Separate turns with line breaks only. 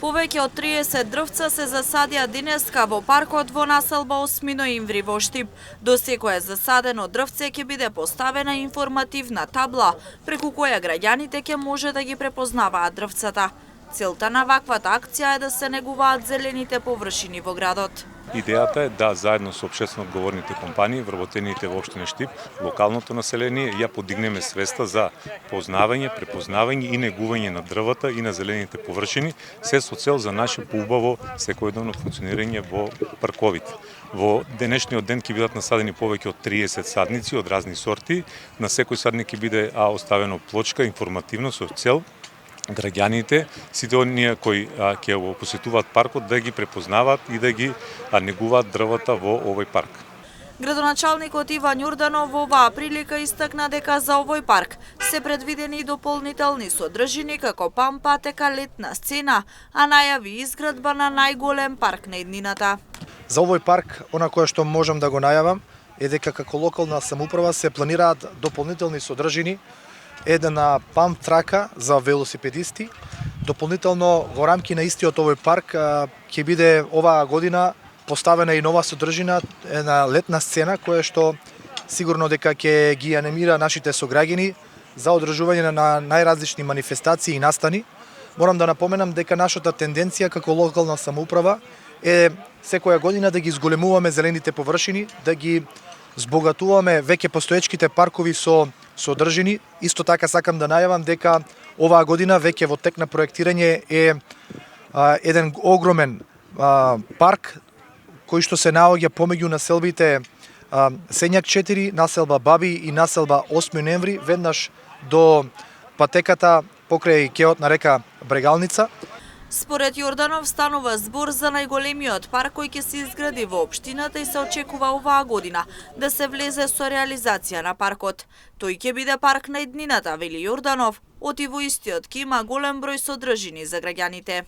Повеќе од 30 дрвца се засадија денеска во паркот во населба 8 ноември во Штип. До секое засадено дрвце ќе биде поставена информативна табла, преку која граѓаните ќе може да ги препознаваат дрвцата. Целта на ваквата акција е да се негуваат зелените површини во градот.
Идејата е да заедно со општествено одговорните компании, вработените во општина Штип, локалното население ја подигнеме свеста за познавање, препознавање и негување на дрвата и на зелените површини, се со цел за наше поубаво секојдневно функционирање во парковите. Во денешниот ден ќе бидат насадени повеќе од 30 садници од разни сорти. На секој садник ќе биде оставено плочка информативно со цел граѓаните, сите оние кои ќе го посетуваат паркот, да ги препознаваат и да ги негуваат дрвата во овој парк.
Градоначалникот Иван Јорданов во оваа прилика истакна дека за овој парк се предвидени и дополнителни содржини како пампа, така летна сцена, а најави изградба на најголем парк на иднината.
За овој парк, она кое што можам да го најавам е дека како локална самоуправа се планираат дополнителни содржини, една памп трака за велосипедисти. Дополнително во рамки на истиот овој парк ќе биде оваа година поставена и нова содржина, една летна сцена која што сигурно дека ќе ги анимира нашите сограѓани за одржување на најразлични манифестации и настани. Морам да напоменам дека нашата тенденција како локална самоуправа е секоја година да ги зголемуваме зелените површини, да ги збогатуваме веќе постоечките паркови со содржини. Исто така сакам да најавам дека оваа година веќе во тек на проектирање е еден огромен парк кој што се наоѓа помеѓу населбите Сењак 4, населба Баби и населба 8 ноември, веднаш до патеката покрај кеот на река Брегалница.
Според Јорданов станува збор за најголемиот парк кој ќе се изгради во општината и се очекува оваа година да се влезе со реализација на паркот. Тој ќе биде парк на иднината, вели Јорданов, оти во истиот ќе има голем број содржини за граѓаните.